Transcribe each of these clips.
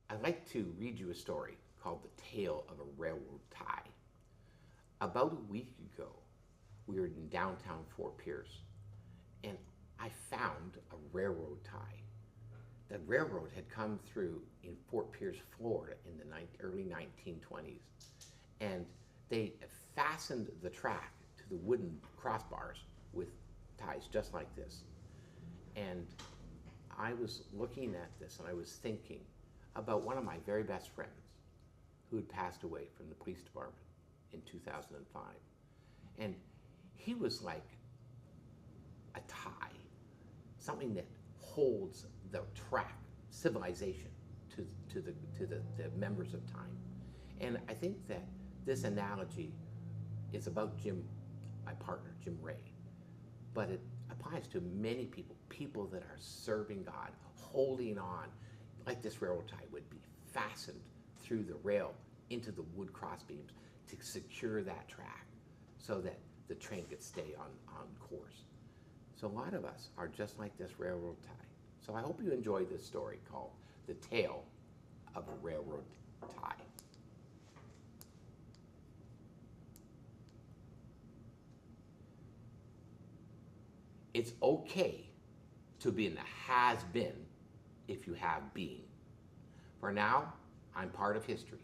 I'd like to read you a story called The Tale of a Railroad Tie. About a week ago, we were in downtown Fort Pierce, and I found a railroad tie. The railroad had come through in Fort Pierce, Florida in the early 1920s, and they fastened the track to the wooden crossbars with ties just like this. And I was looking at this and I was thinking about one of my very best friends who had passed away from the police department in 2005. And he was like a tie, something that holds the track, civilization, to the members of time. And I think that this analogy is about Jim, my partner, Jim Ray, but it applies to many people, people that are serving God, holding on, like this railroad tie would be fastened through the rail into the wood crossbeams to secure that track so that the train could stay on course. So a lot of us are just like this railroad tie. So I hope you enjoy this story called The Tale of a Railroad Tie. It's okay to be in the has-been if you have been. For now, I'm part of history,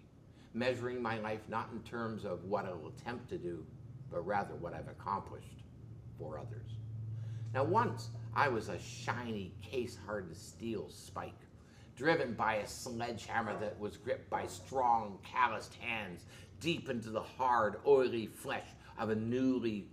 measuring my life not in terms of what I'll attempt to do, but rather what I've accomplished for others. Now once, I was a shiny, case-hardened steel spike, driven by a sledgehammer that was gripped by strong, calloused hands deep into the hard, oily flesh of a new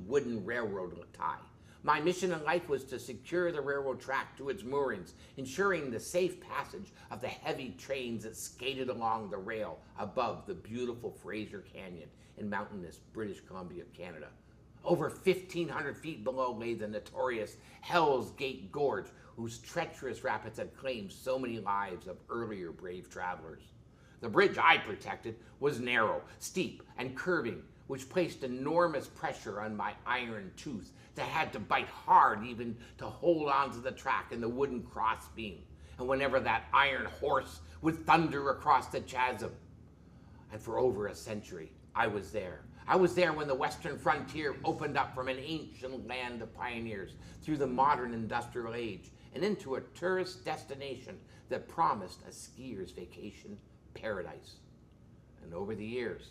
wooden railroad tie. My mission in life was to secure the railroad track to its moorings, ensuring the safe passage of the heavy trains that skated along the rail above the beautiful Fraser Canyon in mountainous British Columbia, Canada. Over 1,500 feet below lay the notorious Hell's Gate Gorge, whose treacherous rapids had claimed so many lives of earlier brave travelers. The bridge I protected was narrow, steep, and curving, which placed enormous pressure on my iron tooth that had to bite hard even to hold onto the track in the wooden crossbeam, and whenever that iron horse would thunder across the chasm. And for over a century, I was there. I was there when the western frontier opened up from an ancient land of pioneers through the modern industrial age and into a tourist destination that promised a skier's vacation paradise. And over the years,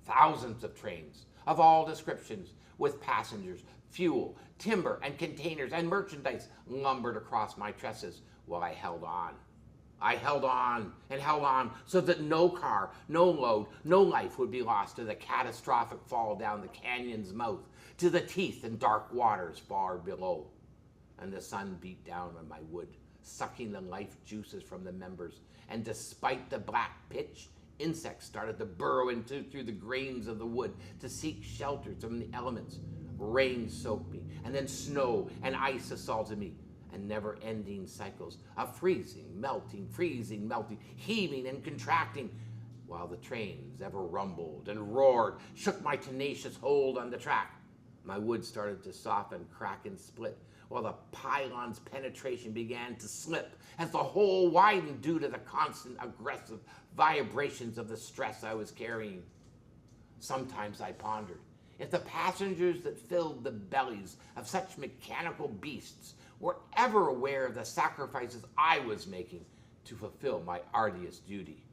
thousands of trains of all descriptions with passengers, fuel, timber, and containers and merchandise lumbered across my tresses while I held on. I held on and held on so that no car, no load, no life would be lost to the catastrophic fall down the canyon's mouth, to the teeth and dark waters far below. And the sun beat down on my wood, sucking the life juices from the members, and despite the black pitch, insects started to burrow through the grains of the wood to seek shelter from the elements. Rain soaked me, and then snow and ice assaulted me, and never-ending cycles of freezing, melting, heaving and contracting, while the trains ever rumbled and roared, shook my tenacious hold on the track. My wood started to soften, crack, and split, while the pylon's penetration began to slip as the hole widened due to the constant aggressive vibrations of the stress I was carrying. Sometimes I pondered if the passengers that filled the bellies of such mechanical beasts were ever aware of the sacrifices I was making to fulfill my arduous duty.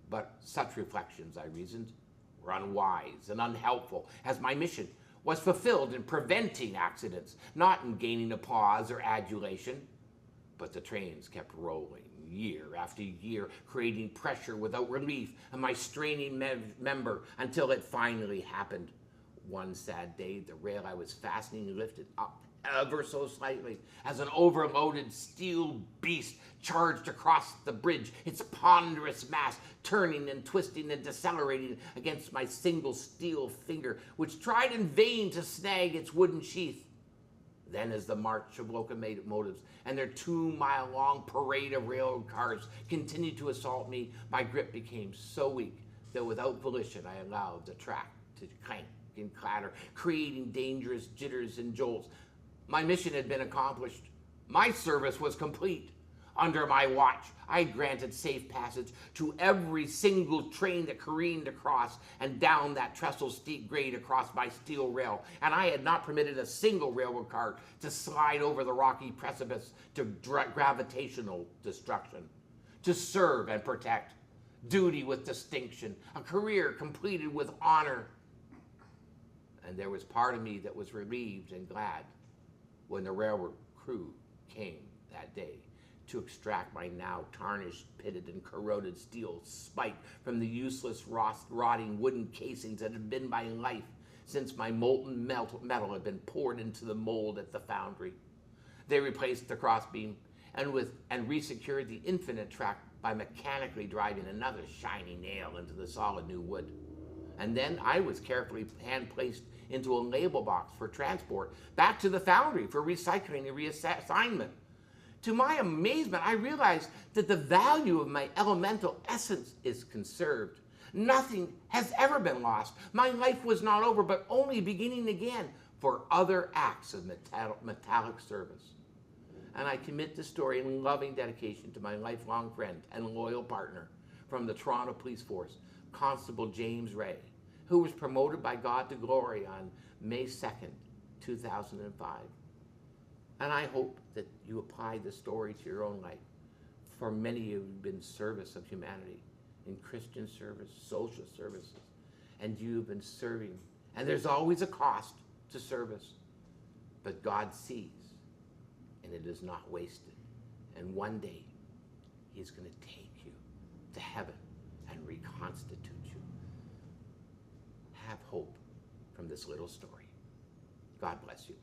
But such reflections, I reasoned, were unwise and unhelpful, as my mission was fulfilled in preventing accidents, not in gaining applause or adulation. But the trains kept rolling year after year, creating pressure without relief on my straining member until it finally happened. One sad day, the rail I was fastening lifted up ever so slightly as an overloaded steel beast charged across the bridge, its ponderous mass turning and twisting and decelerating against my single steel finger, which tried in vain to snag its wooden sheath. Then, as the march of locomotives and their 2-mile-long parade of railroad cars continued to assault me, my grip became so weak that without volition I allowed the track to clank and clatter, creating dangerous jitters and jolts. My mission had been accomplished. My service was complete. Under my watch, I granted safe passage to every single train that careened across and down that trestle steep grade across my steel rail, and I had not permitted a single railroad car to slide over the rocky precipice to gravitational destruction. To serve and protect, duty with distinction, a career completed with honor. And there was part of me that was relieved and glad when the railroad crew came that day to extract my now tarnished, pitted, and corroded steel spike from the useless, rotting wooden casings that had been my life since my molten metal had been poured into the mold at the foundry. They replaced the crossbeam and resecured the infinite track by mechanically driving another shiny nail into the solid new wood. And then I was carefully hand-placed into a label box for transport back to the foundry for recycling and reassignment. To my amazement, I realized that the value of my elemental essence is conserved. Nothing has ever been lost. My life was not over, but only beginning again for other acts of metallic service. And I commit the story in loving dedication to my lifelong friend and loyal partner from the Toronto Police Force, Constable James Ray, who was promoted by God to glory on May 2nd, 2005. And I hope that you apply the story to your own life. For many of you have been service of humanity, in Christian service, social services, and you've been serving. And there's always a cost to service, but God sees, and it is not wasted. And one day, he's going to take you to heaven and reconstitute you. Have hope from this little story. God bless you.